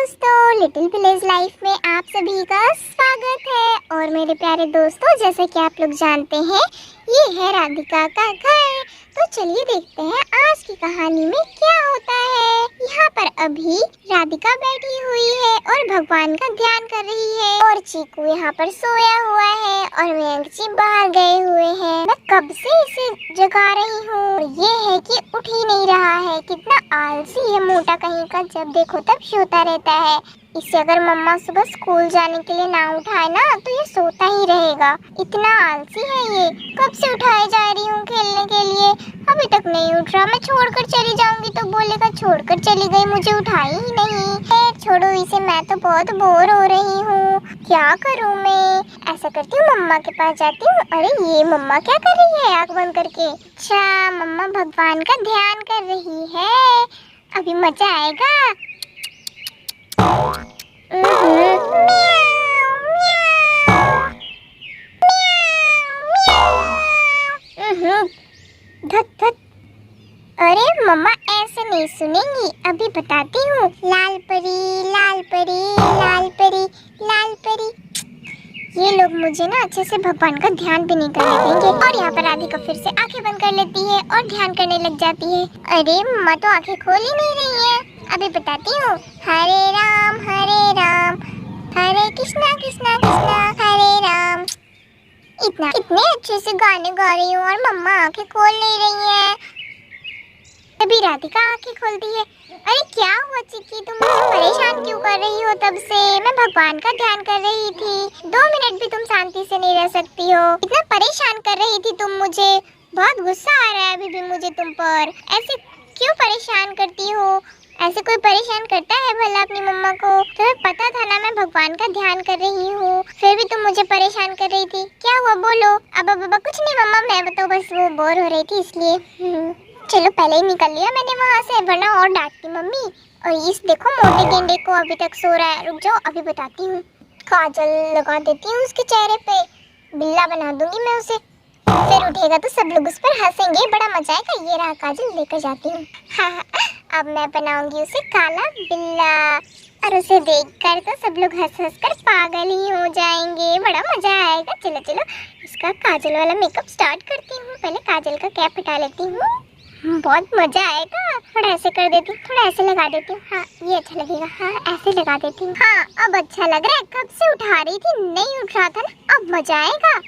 दोस्तों, little village life में आप सभी का स्वागत है। और मेरे प्यारे दोस्तों, जैसे कि आप लोग जानते हैं, ये है राधिका का घर। तो चलिए देखते हैं आज की कहानी में क्या होता है। यहाँ पर अभी राधिका बैठी हुई है और भगवान का ध्यान कर रही है, और चीकू यहाँ पर सोया हुआ है और मयंक जी बाहर गए हुए हैं। मैं कब से इसे जगा रही हूँ, ये है कि उठ ही नहीं रहा है। कितना आलसी है मोटा कहीं का, जब देखो तब सोता रहता है। इससे अगर मम्मा सुबह स्कूल जाने के लिए ना उठाए ना, तो ये सोता ही रहेगा। इतना आलसी है ये। कब से उठाए जा रही हूँ खेलने के लिए, अभी तक नहीं उठ रहा। मैं छोड़कर चली जाऊंगी तो बोलेगा छोड़कर चली गई, मुझे उठाई ही नहीं। छोड़ो इसे, मैं तो बहुत बोर हो रही हूँ। क्या करूँ मैं? ऐसा करती हूँ, मम्मा के पास जाती हूँ। अरे ये मम्मा क्या कर रही है आँख बंद करके? अच्छा, मम्मा भगवान का ध्यान कर रही है। अभी मजा आएगा। धत धत। अरे मम्मा ऐसे नहीं सुनेंगी, अभी बताती हूँ। लाल परी लाल परी लाल परी लाल परी। ये लोग मुझे ना अच्छे से भगवान का ध्यान भी नहीं करने देंगे। और यहाँ पर राधिका फिर से आंखें बंद कर लेती है और ध्यान करने लग जाती है। अरे मम्मा तो आंखें खोल ही नहीं रही है। अभी बताती हूँ। हरे राम हरे कृष्णा कृष्णा कृष्णा हरे राम। इतने अच्छे से गाने गा रही हूँ और मम्मा आंखें खोल नहीं रही है। अभी राधिका आंखें खोलती है। अरे क्या हुआ चिक्की, तुम मुझे परेशान क्यों कर रही हो? तब से मैं भगवान का ध्यान कर रही थी। 2 मिनट भी तुम शांति से नहीं रह सकती हो। इतना परेशान कर रही थी तुम मुझे। बहुत गुस्सा आ रहा है अभी भी मुझे तुम पर। ऐसे क्यों परेशान करती हो? ऐसे कोई परेशान करता है भला अपनी मम्मा को? तुम्हें पता था ना मैं भगवान का ध्यान कर रही हूँ, फिर भी तुम मुझे परेशान कर रही थी। क्या हुआ बोलो? अब कुछ नहीं मम्मा, मैं तो बस वो बोर हो रही थी इसलिए। चलो पहले ही निकल लिया मैंने वहाँ से, वरना और डांटती मम्मी। और इस देखो मोटे गेंडे को अभी तक सो रहा है। रुक जाओ, अभी बताती हूँ। काजल लगा देती हूँ उसके चेहरे पे, बिल्ला बना दूंगी मैं उसे। फिर उठेगा तो सब लोग उस पर हंसेंगे, बड़ा मजा आएगा। ये रहा काजल, लेकर जाती हूँ। हाँ, अब मैं बनाऊंगी उसे काला बिल्ला, और उसे देखकर तो सब लोग हंस हंस कर पागल ही हो जाएंगे। बड़ा मजा आएगा। चलो चलो, इसका काजल वाला मेकअप स्टार्ट करती हूँ। पहले काजल का कैप हटा लेती हूँ। बहुत मजा आएगा। थोड़ा ऐसे कर देती हूँ, थोड़ा ऐसे लगा देती हूँ। हाँ ये अच्छा लगेगा। हाँ ऐसे लगा देती हूँ। हाँ अब अच्छा लग रहा है। कब से उठा रही थी, नहीं उठ रहा था ना, अब मजा आएगा।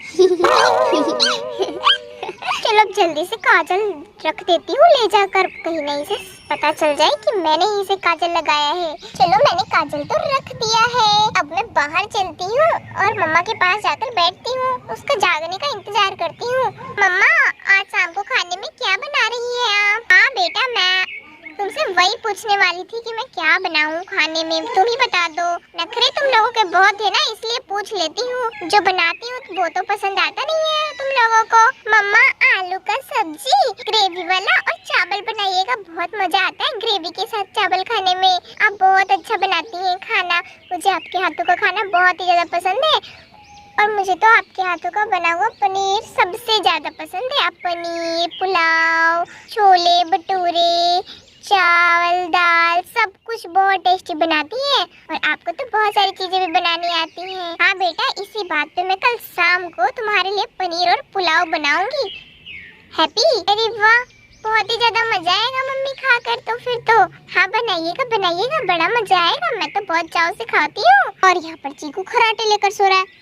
चलो अब जल्दी से काजल रख देती हूँ ले जाकर, कहीं नहीं से पता चल जाए कि मैंने ही इसे काजल लगाया है। चलो मैंने काजल तो रख दिया है। अब मैं बाहर चलती हूँ और मम्मा के पास जाकर बैठती हूँ, उसका जागने का इंतजार करती हूँ। मम्मा आज शाम को खाने में क्या बना रही है आप? हाँ बेटा, मैं तुमसे वही पूछने वाली थी कि मैं क्या बनाऊं खाने में, तुम ही बता दो। नखरे तुम लोगों के बहुत है ना, इसलिए पूछ लेती हूँ। जो बनाती हूँ वो तो पसंद आता नहीं है तुम लोगों को। मम्मा आलू का सब्जी ग्रेवी वाला और चावल बनाइएगा, बहुत मजा आता है ग्रेवी के साथ चावल खाने में। आप बहुत अच्छा बनाती हैं खाना, मुझे आपके हाथों का खाना बहुत ही ज्यादा पसंद है। और मुझे तो आपके हाथों का बना हुआ पनीर सबसे ज्यादा पसंद है। आप पनीर पुलाव, छोले भटूरे, चावल दाल सब कुछ बहुत टेस्टी बनाती है। और आपको तो बहुत सारी चीजें भी बनानी आती हैं। हाँ बेटा, इसी बात पे मैं कल शाम को तुम्हारे लिए पनीर और पुलाव बनाऊंगी। हैप्पी? अरे वाह, बहुत ही ज्यादा मजा आएगा मम्मी खाकर तो। फिर तो हाँ बनाइएगा बनाइएगा, बड़ा मजा आएगा। मैं तो बहुत चाव से खाती हूँ। और यहाँ पर चीकू खराटे लेकर सो रहा है।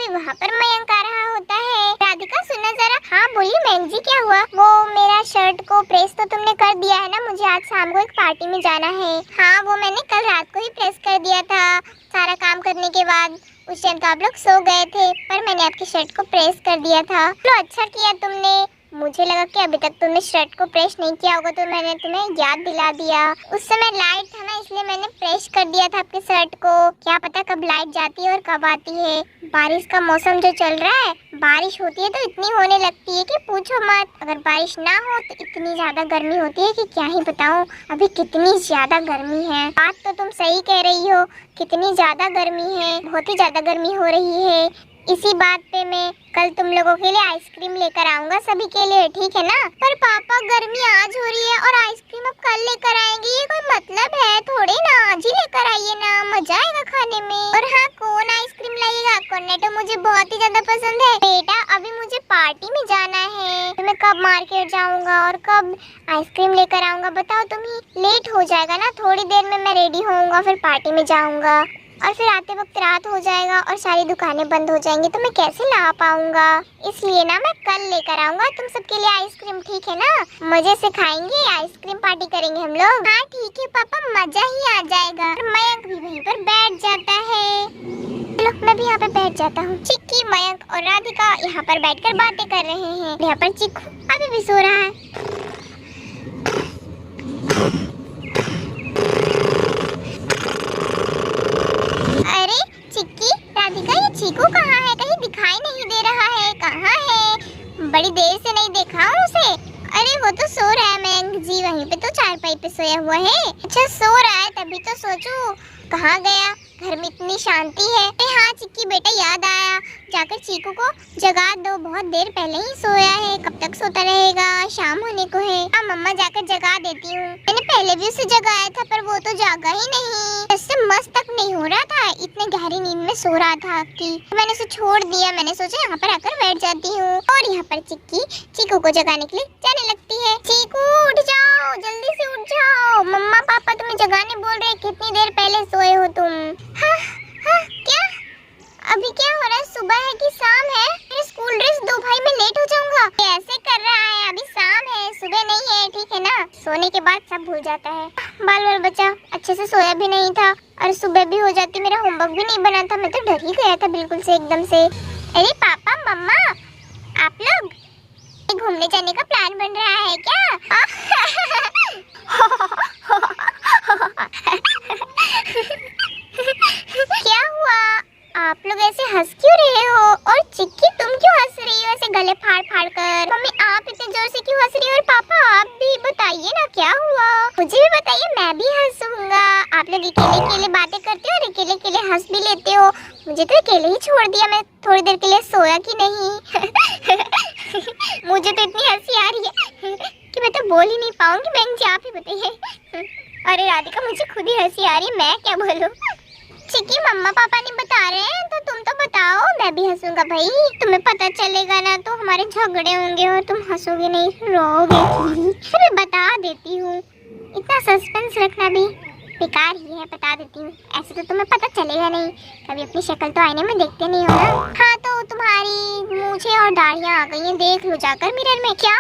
वहाँ पर मयंक आ रहा होता है। राधिका सुनो जरा। हाँ बोलिए मयंक जी, क्या हुआ? वो मेरा शर्ट को प्रेस तो तुमने कर दिया है ना? मुझे आज शाम को एक पार्टी में जाना है। हाँ वो मैंने कल रात को ही प्रेस कर दिया था, सारा काम करने के बाद। उस टाइम तो आप लोग सो गए थे, पर मैंने आपकी शर्ट को प्रेस कर दिया था। तो अच्छा किया तुमने। मुझे लगा कि अभी तक तुमने शर्ट को प्रेस नहीं किया होगा, तो मैंने तुम्हें याद दिला दिया। उस समय लाइट था ना, इसलिए मैंने प्रेस कर दिया था आपके शर्ट को। क्या पता कब लाइट जाती है और कब आती है। बारिश का मौसम जो चल रहा है, बारिश होती है तो इतनी होने लगती है कि पूछो मत। अगर बारिश ना हो तो इतनी ज्यादा गर्मी होती है कि क्या ही बताऊं। अभी कितनी ज्यादा गर्मी है। बात तो तुम सही कह रही हो, कितनी ज्यादा गर्मी है, बहुत ही ज्यादा गर्मी हो रही है। इसी बात पे मैं कल तुम लोगों के लिए आइसक्रीम लेकर आऊंगा सभी के लिए, ठीक है ना? पर पापा गर्मी आज हो रही है और आइसक्रीम अब कल लेकर आएंगे, ये कोई मतलब है थोड़ी ना? आज ही लेकर आइए ना, मजा आएगा खाने में। और हाँ, कौन आइसक्रीम लाएगा? कॉर्नेटो मुझे बहुत ही ज्यादा पसंद है। बेटा अभी मुझे पार्टी में जाना है, तो मैं कब मार्केट जाऊंगा और कब आइसक्रीम लेकर आऊंगा बताओ तुम ही? लेट हो जाएगा ना, थोड़ी देर में मैं रेडी होऊंगा, फिर पार्टी में जाऊंगा और फिर आते वक्त रात हो जाएगा और सारी दुकानें बंद हो जाएंगी, तो मैं कैसे ला पाऊंगा? इसलिए ना मैं कल लेकर आऊंगा तुम सबके लिए आइसक्रीम, ठीक है ना? मजे से खाएंगे, आइसक्रीम पार्टी करेंगे हम लोग। हाँ ठीक है पापा, मजा ही आ जाएगा। मयंक भी वहीं पर बैठ जाता है। चलो मैं भी यहाँ पे बैठ जाता हूँ। चिक्की, मयंक और राधिका यहाँ पर बैठकर बातें कर रहे हैं। यहाँ पर चिक्कू अभी भी सो रहा है। अरे चिक्की, राधिका, ये चीकू कहाँ है? कहीं दिखाई नहीं दे रहा है, कहाँ है? बड़ी देर से नहीं देखा हूँ उसे। अरे वो तो सो रहा है मयंक जी, वहीं पे तो चारपाई पे सोया हुआ है। अच्छा सो रहा है, तभी तो सोचूं कहाँ गया, घर में इतनी शांति है। अरे हाँ चिक्की बेटा, याद आया, जाकर चीकू को जगा दो, बहुत देर पहले ही सोया है, कब तक सोता रहेगा, शाम होने को है। हाँ मम्मा, जाकर जगा देती हूँ। मैंने पहले भी उसे जगाया था पर वो तो जागा ही नहीं, उससे मस्त तक नहीं हो रहा था, इतने गहरी नींद में सो रहा था कि मैंने उसे छोड़ दिया। मैंने सोचा यहाँ पर आकर बैठ जाती हूँ। और यहाँ पर चिक्की चीकू को जगाने के लिए जाने लगती है। चीकू उठ जाओ, जल्दी से उठ जाओ, मम्मा पापा तुम्हें जगाने बोल रहे, कितनी देर पहले सोए हो तुम? हाँ हाँ, क्या अभी क्या हो रहा है? सुबह है कि शाम है? मेरे स्कूल ड्रेस दो भाई, मैं लेट हो जाऊंगा। ऐसे कर रहा है, अभी शाम है, सुबह नहीं है, ठीक है ना? सोने के बाद सब भूल जाता है। बाल बाल बच्चा अच्छे से सोया भी नहीं था और सुबह भी हो जाती, मेरा होमवर्क भी नहीं बना था, मैं तो डर ही गया था बिल्कुल से, एकदम से। अरे पापा मम्मा, आप लोग घूमने जाने का प्लान बन रहा है क्या? क्या हुआ? आप लोग ऐसे हंस क्यों रहे हो? और चिक्की तुम क्यों हंस रही हो ऐसे गले फाड़ फाड़ कर? मम्मी आप इतने जोर से क्यों हंस रही हो? और पापा आप भी बताइए ना, क्या हुआ? मुझे भी बताइए, मैं भी हंसूंगा। आप लोग अकेले अकेले बातें करते हो और अकेले अकेले हंस भी लेते हो। मुझे तो अकेले ही छोड़ दिया, मैं थोड़ी देर के लिए सोया कि नहीं। मुझे तो इतनी हंसी आ रही है कि मैं तो बोल ही नहीं पाऊंगी। बहन जी आप ही बताइए। अरे राधिका, मुझे खुद ही हंसी आ रही है, मैं क्या बोलूं? चिक्की मम्मा पापा नहीं बता रहे हैं तो तुम तो बताओ, मैं भी हंसूंगा भाई। तुम्हें पता चलेगा ना तो हमारे झगड़े होंगे और तुम हंसोगे नहीं, रोगे। मैं बता देती हूँ, इतना सस्पेंस रखना भी बेकार ही है, बता देती हूँ। ऐसे तो तुम्हें पता चलेगा नहीं, कभी अपनी शक्ल तो आईने में देखते नहीं हो ना। हाँ तो तुम्हारी मूछें और दाढ़ियाँ आ गई हैं, देख लो जाकर मिरर में। क्या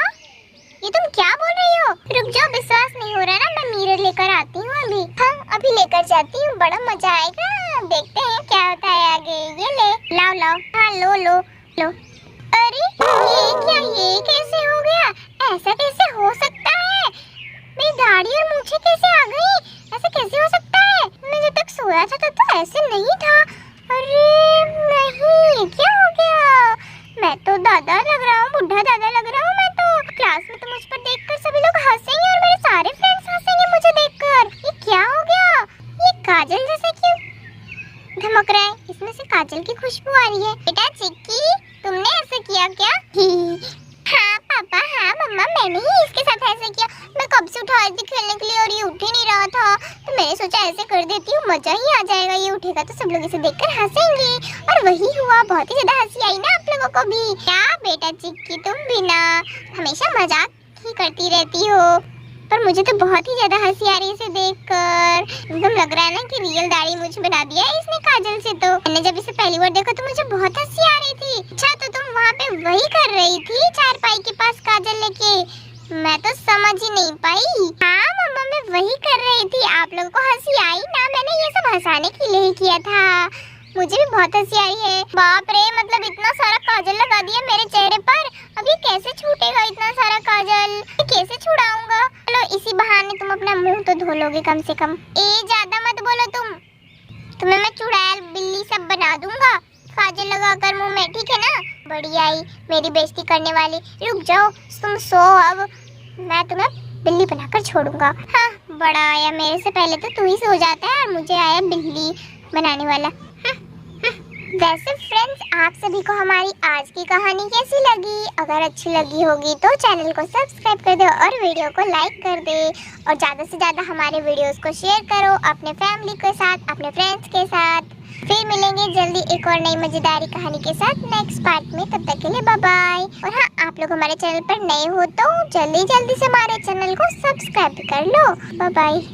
ये तुम क्या बोल रही हो? रुक जाओ, विश्वास नहीं हो रहा ना, मैं मिरर लेकर आती हूँ अभी। हाँ अभी लेकर जाती हूँ, बड़ा मजा आएगा, देखते हैं क्या होता है आगे। ये ले, लाओ लाओ, हाँ लो लो लो। अरे ये क्या, ये कैसे हो गया? ऐसा कैसे हो सकता है? मेरी दाढ़ी और मूछें कैसे आ गई? ऐसे कैसे हो सकता है? मैं जब तक सोया था तब तो ऐसे नहीं था। अरे नहीं, क्या हो गया? मैं तो दादा लग रहा हूँ, बुढ़ा दादा लग रहा हूँ मैं तो। क्लास में तो मुझ पर देखकर सभी लोग हंसेंगे और मेरे सारे फ्रेंड्स हंसेंगे मुझे देखकर। ये क्या हो गया? ये काजल जैसे क्यों धमक रहा है? इसमें से काजल की खुशबू आ रही है। बेटा चिक्की, तुमने ऐसे किया क्या? हाँ पापा, हाँ मम्मा, मैंने ही इसके साथ ऐसे किया। मैं कब से उठा रही थी खेलने के लिए और ये उठ ही नहीं रहा था, तो मैंने सोचा ऐसे कर देती हूँ, मजा ही आ जाएगा। ये उठेगा तो सब लोग इसे देखकर हंसेंगे। और वही हुआ, बहुत ही ज्यादा हंसी आई ना आप लोगों को भी। क्या बेटा चिक्की, तुम भी ना हमेशा मजाक ही करती रहती हो, पर मुझे तो बहुत ही ज्यादा हंसी आ रही है इसे देखकर। एकदम लग रहा है ना कि रियल दाढ़ी मुझे बना दिया है इसने काजल से। तो मैंने जब इसे पहली बार देखा तो मुझे बहुत हंसी आ रही थी। अच्छा तो तुम वहाँ पे वही कर रही थी चारपाई के पास काजल लेके? मैं तो समझ ही नहीं पाई। हाँ मम्मा, मैं वही कर रही थी। आप लोगों को हंसी आई ना? मैंने ये सब हंसाने के लिए ही किया था। मुझे भी बहुत हंसी आई है। बाप रे, मतलब इतना सारा काजल लगा दिया मेरे चेहरे पर, अभी कैसे छूटेगा इतना सारा काजल? कैसे छुड़ाऊंगा? चलो इसी बहाने तुम अपना मुंह तो धो लोगे कम से कम। ज्यादा मत बोलो तुम्हें मैं चुड़ैल बिल्ली सब बना दूंगा काजल लगाकर मुंह में, ठीक है ना? बड़ी आई मेरी बेइज्जती करने वाली। रुक जाओ, तुम सो, अब मैं तुम्हें बिल्ली बनाकर छोड़ूंगा। हाँ बड़ा आया, मेरे से पहले तो तू ही सो जाता है और मुझे आया बिल्ली बनाने वाला। वैसे फ्रेंड्स, आप सभी को हमारी आज की कहानी कैसी लगी? अगर अच्छी लगी होगी तो चैनल को सब्सक्राइब कर दो और वीडियो को लाइक कर दे और ज़्यादा से ज़्यादा हमारे वीडियोस को शेयर करो अपने फैमिली के साथ, अपने फ्रेंड्स के साथ। फिर मिलेंगे जल्दी एक और नई मजेदार कहानी के साथ नेक्स्ट पार्ट में। तब तक के लिए बाय बाय। और हाँ, आप लोग हमारे चैनल पर नए हो तो जल्दी जल्दी से हमारे चैनल को सब्सक्राइब कर लो। Bye bye.